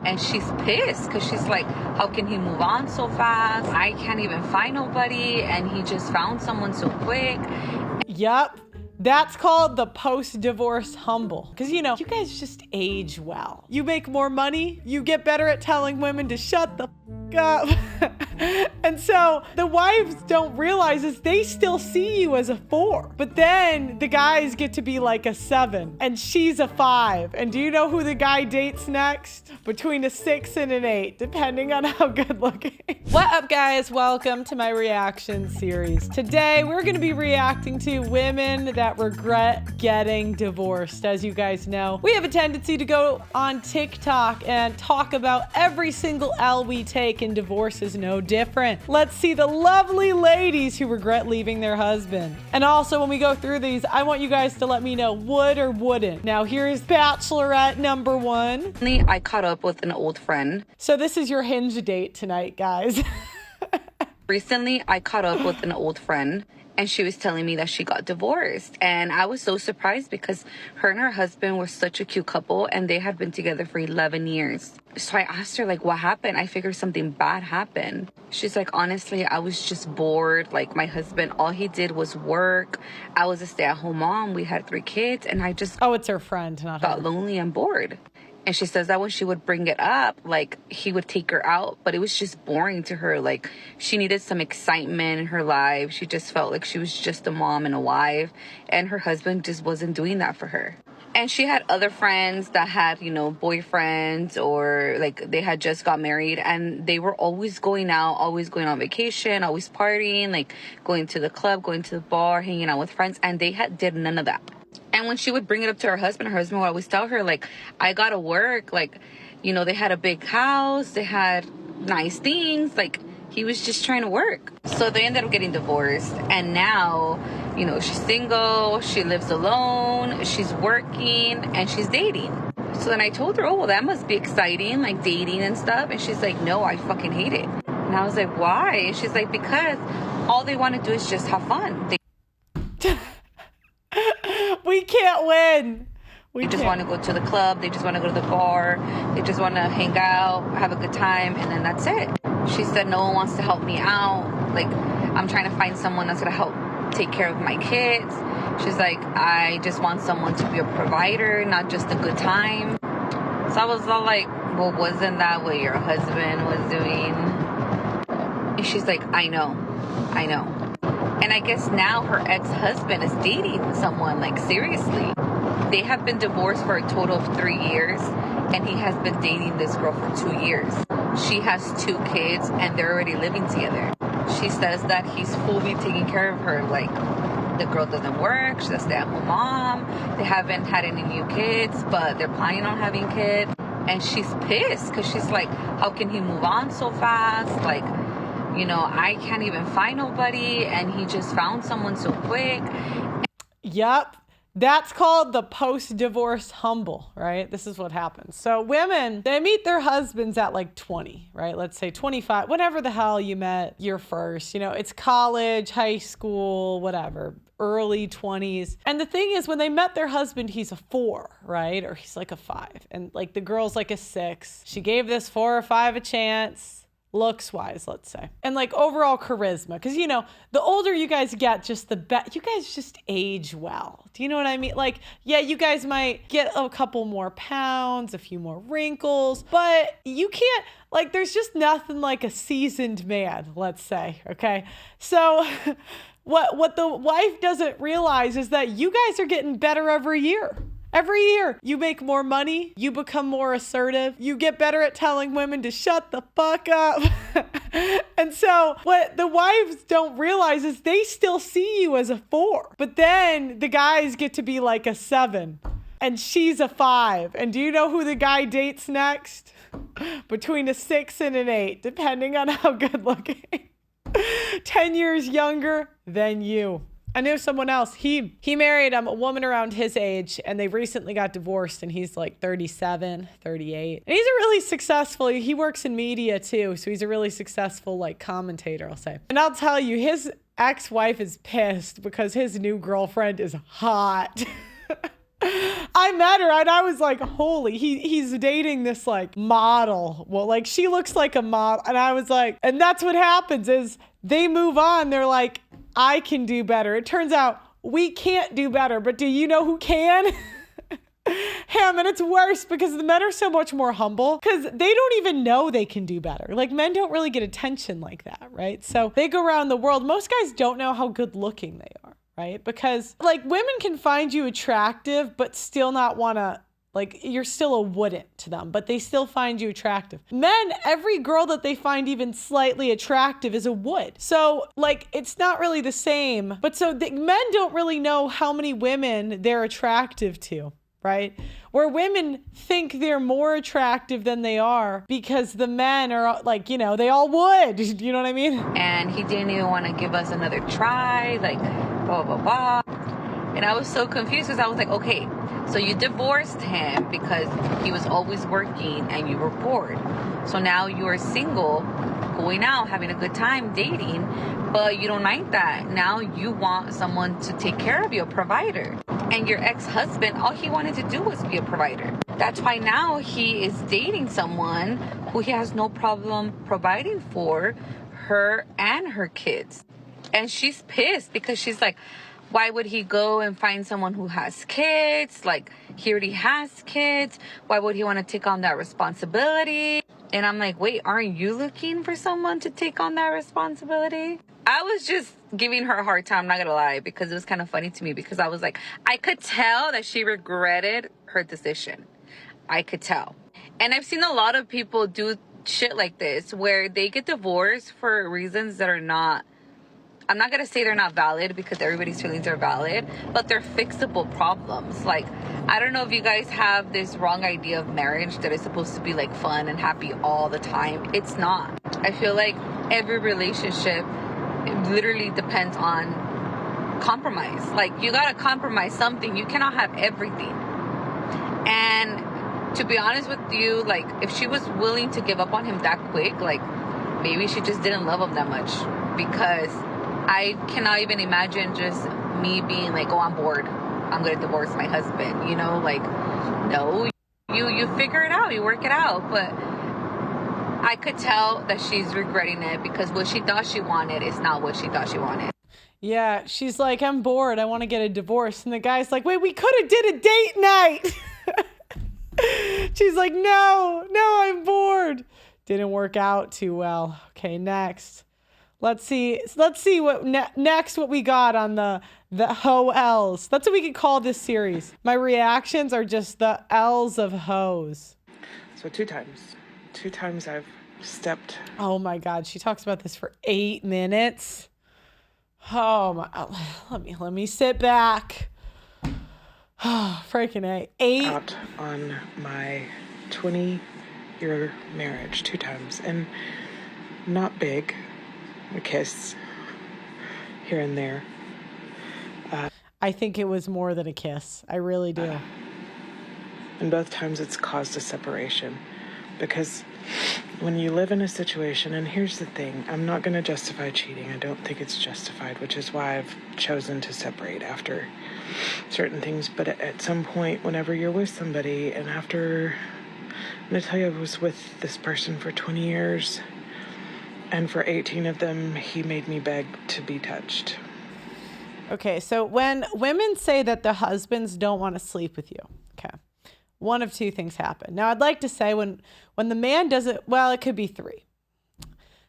And she's pissed because she's like, how can he move on so fast? I can't even find nobody. And he just found someone so quick. Yup. That's called the post-divorce humble. Because, you guys just age well. You make more money. You get better at telling women to shut the up. And so the wives don't realize is they still see you as a 4. But then the guys get to be like a 7. And she's a 5. And do you know who the guy dates next? Between a 6 and an 8, depending on how good looking. What up, guys? Welcome to my reaction series. Today, we're going to be reacting to women that regret getting divorced. As you guys know, we have a tendency to go on TikTok and talk about every single L we take, and divorce is no different. Let's see the lovely ladies who regret leaving their husband. And also, when we go through these, I want you guys to let me know would or wouldn't. Now, here's Bachelorette number 1. I caught up with an old friend. So this is your Hinge date tonight, guys. Recently, I caught up with an old friend, and she was telling me that she got divorced. And I was so surprised because her and her husband were such a cute couple, and they had been together for 11 years. So I asked her, like, what happened? I figured something bad happened. She's like, honestly, I was just bored. Like, my husband, all he did was work. I was a stay-at-home mom. We had 3 kids, and I just it's her friend, not got her. lonely and bored. And she says that when she would bring it up, like, he would take her out, but it was just boring to her. Like, she needed some excitement in her life. She just felt like she was just a mom and a wife, and her husband just wasn't doing that for her. And she had other friends that had, boyfriends, or like they had just got married, and they were always going out, always going on vacation, always partying, like going to the club, going to the bar, hanging out with friends, and they did none of that. And when she would bring it up to her husband would always tell her, like, I gotta work. Like, they had a big house. They had nice things. Like, he was just trying to work. So they ended up getting divorced. And now, she's single. She lives alone. She's working. And she's dating. So then I told her, oh, well, that must be exciting, like dating and stuff. And she's like, no, I fucking hate it. And I was like, why? And she's like, because all they want to do is just have fun. We can't win. They just want to go to the club. They just want to go to the bar. They just want to hang out, have a good time, and then that's it. She said no one wants to help me out. Like, I'm trying to find someone that's going to help take care of my kids. She's like, I just want someone to be a provider, not just a good time. So I was all like, well, wasn't that what your husband was doing? And she's like, I know. And I guess now her ex-husband is dating someone, like, seriously. They have been divorced for a total of 3 years, and he has been dating this girl for 2 years. She has 2 kids, and they're already living together. She says that he's fully taking care of her. Like, the girl doesn't work. She's a stay-at-home mom. They haven't had any new kids, but they're planning on having kids. And she's pissed because she's like, how can he move on so fast? Like, I can't even find nobody, and he just found someone so quick. Yup. That's called the post-divorce humble, right? This is what happens. So women, they meet their husbands at like 20, right? Let's say 25, whatever the hell you met your first. It's college, high school, whatever, early 20s. And the thing is, when they met their husband, he's a 4, right? Or he's like a 5. And like the girl's like a 6. She gave this 4 or 5 a chance. Looks wise, let's say. And like overall charisma. Because, the older you guys get, just the better. You guys just age well. Do you know what I mean? Like, yeah, you guys might get a couple more pounds, a few more wrinkles, but you can't, like, there's just nothing like a seasoned man, let's say. Okay. So what the wife doesn't realize is that you guys are getting better every year. Every year, you make more money, you become more assertive, you get better at telling women to shut the fuck up. And so what the wives don't realize is they still see you as a 4, but then the guys get to be like a 7, and she's a 5. And do you know who the guy dates next? Between a 6 and an 8, depending on how good looking. 10 years younger than you. I knew someone else. He married a woman around his age, and they recently got divorced, and he's like 37, 38. And he's a really successful, he works in media too, so he's a really successful like commentator, I'll say. And I'll tell you, his ex-wife is pissed because his new girlfriend is hot. I met her and I was like, holy, he's dating this like model. Well, like she looks like a model. And I was like, and that's what happens is they move on. They're like, I can do better. It turns out we can't do better, but do you know who can? Him. And it's worse because the men are so much more humble because they don't even know they can do better. Like men don't really get attention like that, right? So they go around the world. Most guys don't know how good looking they are, right? Because like women can find you attractive, but still not want to, like you're still a wouldn't to them, but they still find you attractive. Men, every girl that they find even slightly attractive is a would. So like, it's not really the same, but so the men don't really know how many women they're attractive to. Right? Where women think they're more attractive than they are because the men are like, you know, they all would. You know what I mean? And he didn't even want to give us another try, like, blah, blah, blah. And I was so confused because I was like, okay, so you divorced him because he was always working and you were bored. So now you're single, going out, having a good time, dating, but you don't like that. Now you want someone to take care of you, a provider. And your ex-husband, all he wanted to do was be a provider. That's why now he is dating someone who he has no problem providing for her and her kids. And she's pissed because she's like, why would he go and find someone who has kids? Like, he already has kids. Why would he want to take on that responsibility? And I'm like, wait, aren't you looking for someone to take on that responsibility? I was just giving her a hard time, I'm not gonna lie, because it was kind of funny to me because I was like, I could tell that she regretted her decision. I could tell. And I've seen a lot of people do shit like this where they get divorced for reasons that are not, I'm not gonna say they're not valid because everybody's feelings are valid, but they're fixable problems. Like, I don't know if you guys have this wrong idea of marriage that is supposed to be like fun and happy all the time. It's not. I feel like every relationship, it literally depends on compromise. Like, you gotta compromise something. You cannot have everything. And to be honest with you, like, if she was willing to give up on him that quick, like, maybe she just didn't love him that much. Because I cannot even imagine just me being like, oh, I'm bored, I'm gonna divorce my husband, you know? Like, no, you figure it out, you work it out. But I could tell that she's regretting it because what she thought she wanted is not what she thought she wanted. Yeah, she's like, I'm bored, I want to get a divorce. And the guy's like, wait, we could have did a date night. She's like, no, I'm bored. Didn't work out too well. Okay, next. Let's see what next what we got on the hoe L's. That's what we could call this series. My reactions are just the L's of hoes. So two times I've stepped. Oh my God, she talks about this for 8 minutes. Oh my, let me sit back. Oh, freaking A. 8. Out on my 20-year marriage 2 times, and not big. A kiss here and there. I think it was more than a kiss. I really do. And both times it's caused a separation. Because when you live in a situation, and here's the thing, I'm not going to justify cheating. I don't think it's justified, which is why I've chosen to separate after certain things. But at some point, whenever you're with somebody, and after, I'm going to tell you, I was with this person for 20 years, and for 18 of them, he made me beg to be touched. Okay, so when women say that the husbands don't want to sleep with you, okay, one of 2 things happen. Now, I'd like to say when the man doesn't, well, it could be 3.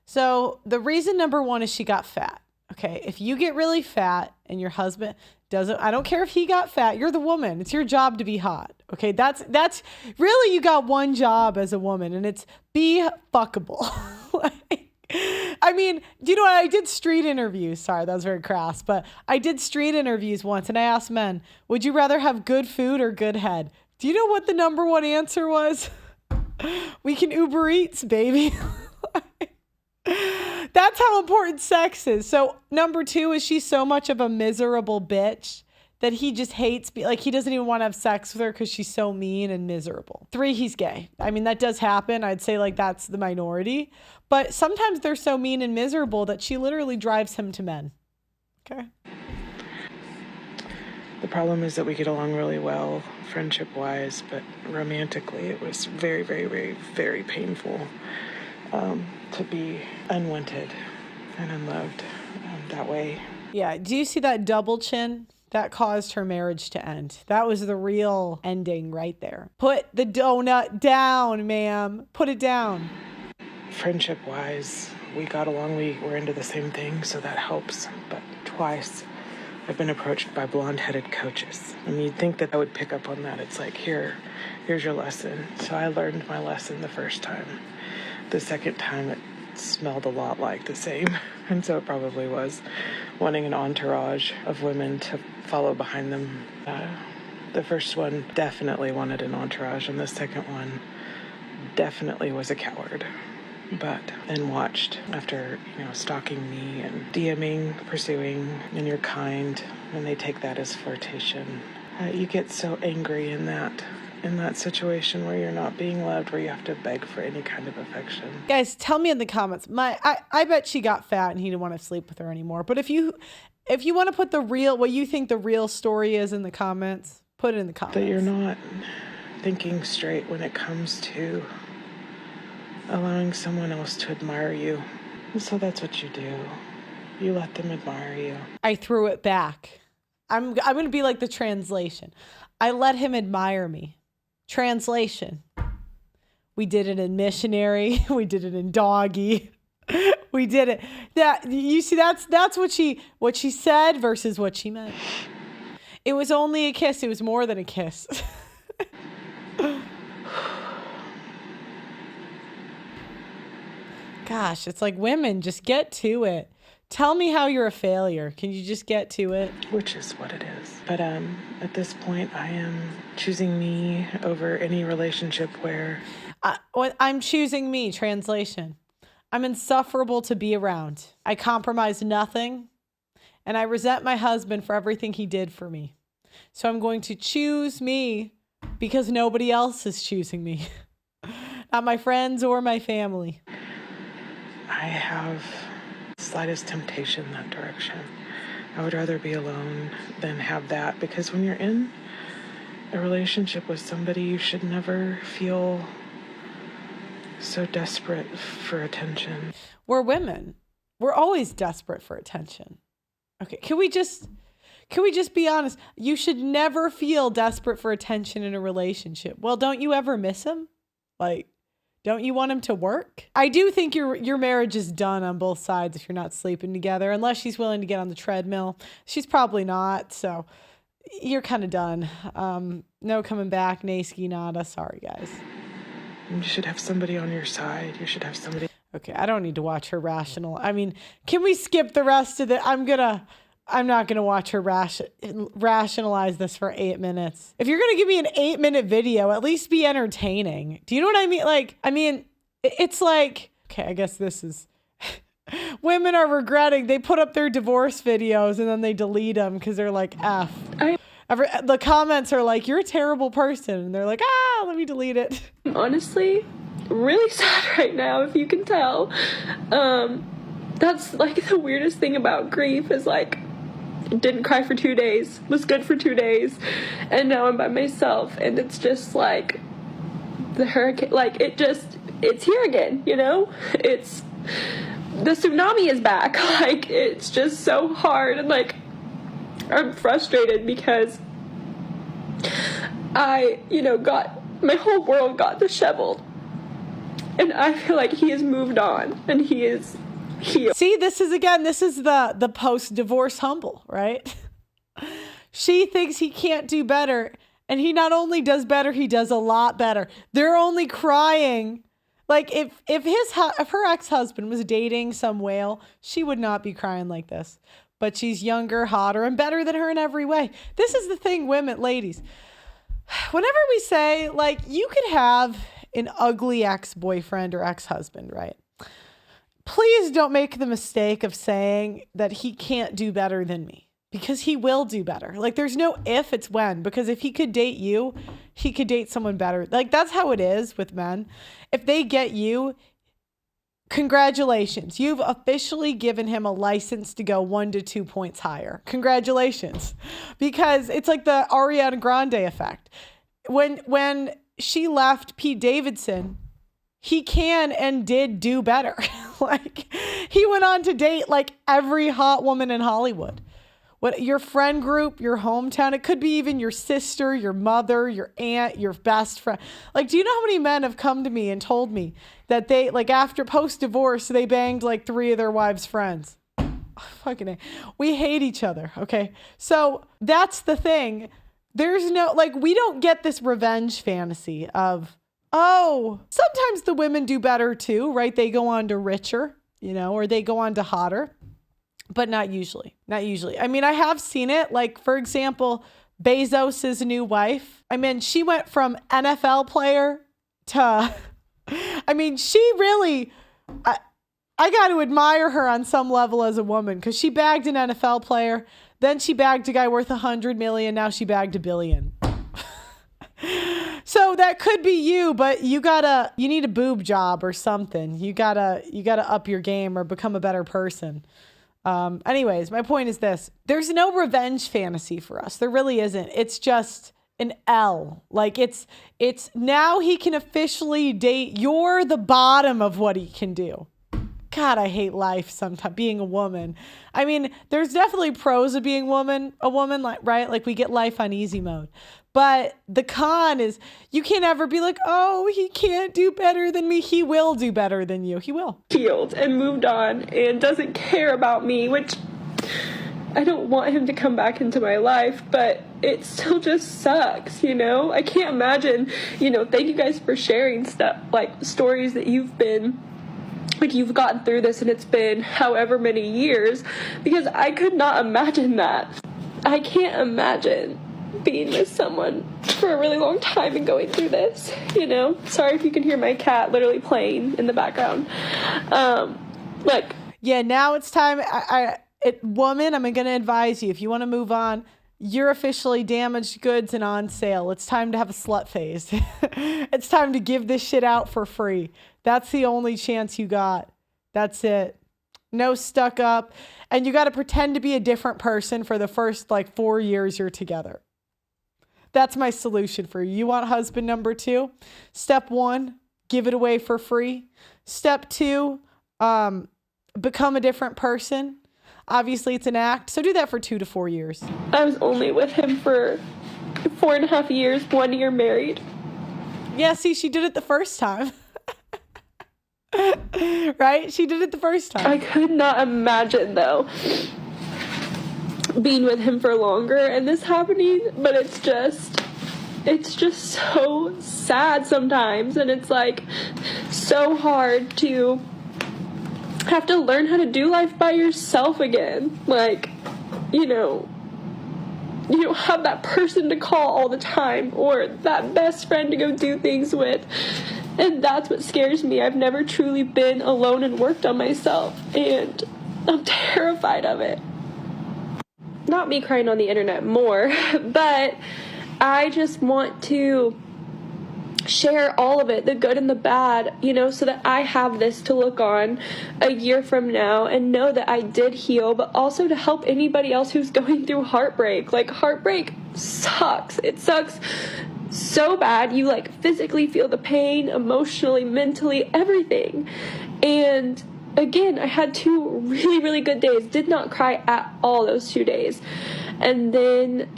So the reason number 1 is she got fat. Okay, if you get really fat and your husband doesn't, I don't care if he got fat, you're the woman. It's your job to be hot. Okay, that's really, you got one job as a woman, and it's be fuckable. I mean, do you know what? I did street interviews. Sorry, that was very crass, but I did street interviews once, and I asked men, would you rather have good food or good head? Do you know what the number 1 answer was? We can Uber Eats, baby. That's how important sex is. So number 2 is she's so much of a miserable bitch that he just hates, like he doesn't even want to have sex with her because she's so mean and miserable. 3, he's gay. I mean, that does happen. I'd say like that's the minority. But sometimes they're so mean and miserable that she literally drives him to men. Okay. The problem is that we get along really well, friendship-wise, but romantically it was very, very, very, very painful to be unwanted and unloved that way. Yeah. Do you see that double chin? That caused her marriage to end. That was the real ending right there. Put the donut down, ma'am. Put it down. Friendship-wise, we got along. We were into the same thing, so that helps. But twice, I've been approached by blonde-headed coaches. And you'd think that I would pick up on that. It's like, here's your lesson. So I learned my lesson the first time. The second time, it smelled a lot like the same. And so it probably was wanting an entourage of women to follow behind them. The first one definitely wanted an entourage, and the second one definitely was a coward. But then watched after, stalking me and DMing, pursuing, and you're kind, and they take that as flirtation. You get so angry in that situation where you're not being loved, where you have to beg for any kind of affection. Guys, tell me in the comments. I bet she got fat and he didn't want to sleep with her anymore. But if you want to put what you think the real story is in the comments, put it in the comments. That you're not thinking straight when it comes to allowing someone else to admire you. And so that's what you do. You let them admire you. I threw it back. I'm going to be like the translation. I let him admire me. Translation. We did it in missionary. We did it in doggy. We did it. That you see, that's what she said versus what she meant. It was only a kiss. It was more than a kiss. Gosh, it's like, women, just get to it. Tell me how you're a failure. Can you just get to it? Which is what it is. But at this point, I am choosing me over any relationship where... I'm choosing me, translation. I'm insufferable to be around. I compromise nothing, and I resent my husband for everything he did for me. So I'm going to choose me because nobody else is choosing me. Not my friends or my family. I have slightest temptation in that direction. I would rather be alone than have that, because when you're in a relationship with somebody, you should never feel so desperate for attention. We're women. We're always desperate for attention. Okay, can we just be honest? You should never feel desperate for attention in a relationship. Well, don't you ever miss him? Don't you want him to work? I do think your marriage is done on both sides if you're not sleeping together, unless she's willing to get on the treadmill. She's probably not, so you're kind of done. No coming back, nay ski nada. Sorry, guys. You should have somebody on your side. You should have somebody. Okay, I don't need to watch her rational. I mean, can we skip the rest of it? I'm not gonna watch her rationalize this for 8 minutes. If you're gonna give me an 8-minute video, at least be entertaining. Do you know what I mean? It's like, okay, I guess this is, women are regretting, they put up their divorce videos and then they delete them because they're like, F. The comments are like, you're a terrible person. And they're like, let me delete it. I'm honestly really sad right now, if you can tell. That's like the weirdest thing about grief is like, didn't cry for 2 days, was good for 2 days, and now I'm by myself, and it's just like the hurricane, like it's here again, it's, the tsunami is back, like it's just so hard, and like I'm frustrated because I, my whole world got disheveled, and I feel like he has moved on, and he is healed. See, this is the post-divorce humble, right? She thinks he can't do better, and he not only does better, he does a lot better. They're only crying. Like, if her ex-husband was dating some whale, she would not be crying like this. But she's younger, hotter, and better than her in every way. This is the thing, women, ladies. Whenever we say, like, you could have an ugly ex-boyfriend or ex-husband, right? Please don't make the mistake of saying that he can't do better than me, because he will do better. Like, there's no if, it's when, because if he could date you, he could date someone better. Like, that's how it is with men. If they get you, congratulations. You've officially given him a license to go 1 to 2 points higher. Congratulations. Because it's like the Ariana Grande effect. When she left Pete Davidson, he can and did do better. Like, he went on to date like every hot woman in Hollywood. What, your friend group, your hometown, it could be even your sister, your mother, your aunt, your best friend. Like, do you know how many men have come to me and told me that they, like, after post-divorce, they banged like 3 of their wives' friends? Fucking A. We hate each other, okay? So that's the thing. There's no, like, we don't get this revenge fantasy of, oh, sometimes the women do better too, right? They go on to richer, or they go on to hotter, but not usually. Not usually. I mean, I have seen it. Like, for example, Bezos' new wife. I mean, she went from NFL player to, I mean, she really, I got to admire her on some level as a woman, because she bagged an NFL player. Then she bagged a guy worth $100 million. Now she bagged $1 billion. So that could be you, but you need a boob job or something. You gotta up your game or become a better person. Anyways, my point is this. There's no revenge fantasy for us. There really isn't. It's just an L. Like, it's now he can officially date. You're the bottom of what he can do. God, I hate life sometimes, being a woman. I mean, there's definitely pros of being a woman, like, right? Like, we get life on easy mode. But the con is you can't ever be like, oh, he can't do better than me. He will do better than you. He will. Healed and moved on and doesn't care about me, which I don't want him to come back into my life, but it still just sucks, I can't imagine, thank you guys for sharing stuff, like stories that you've gotten through this and it's been however many years, because I could not imagine that. I can't imagine being with someone for a really long time and going through this, Sorry if you can hear my cat literally playing in the background. Yeah, now it's time. Woman, I'm going to advise you, if you want to move on, you're officially damaged goods and on sale. It's time to have a slut phase. It's time to give this shit out for free. That's the only chance you got. That's it. No stuck up. And you got to pretend to be a different person for the first 4 years you're together. That's my solution for you. You want husband number 2? Step 1, give it away for free. Step 2, become a different person. Obviously, it's an act. So do that for 2 to 4 years. I was only with him for 4.5 years, 1 year married. Yeah, see, she did it the first time. Right? She did it the first time. I could not imagine, though, being with him for longer and this happening, but it's just so sad sometimes, and it's so hard to have to learn how to do life by yourself again. You don't have that person to call all the time or that best friend to go do things with, and that's what scares me. I've never truly been alone and worked on myself, and I'm terrified of it. Not me crying on the internet more, but I just want to share all of it, the good and the bad, so that I have this to look on a year from now and know that I did heal, but also to help anybody else who's going through heartbreak. Heartbreak sucks. It sucks so bad. You physically feel the pain, emotionally, mentally, everything. And again, I had 2 really, really good days. Did not cry at all those 2 days. And then,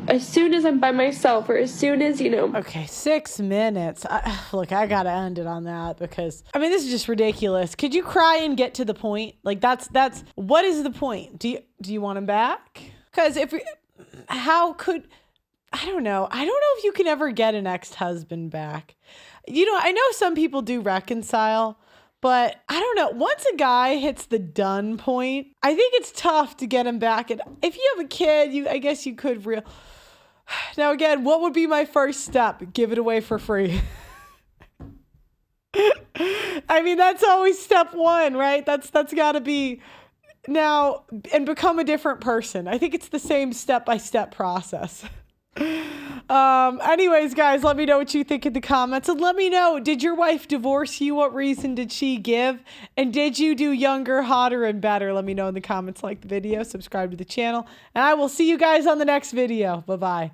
as soon as I'm by myself, or as soon as, Okay, 6 minutes. Look, I got to end it on that, because, this is just ridiculous. Could you cry and get to the point? That's, what is the point? Do you want him back? Because I don't know. I don't know if you can ever get an ex-husband back. I know some people do reconcile, but I don't know. Once a guy hits the done point, I think it's tough to get him back. And if you have a kid, I guess you could Now again, what would be my first step? Give it away for free. That's always step 1, right? That's got to be now, and become a different person. I think it's the same step-by-step process. Anyways, guys, let me know what you think in the comments, and let me know, did your wife divorce you? What reason did she give? And did you do younger, hotter, and better? Let me know in the comments. Like the video, subscribe to the channel, and I will see you guys on the next video. Bye-bye.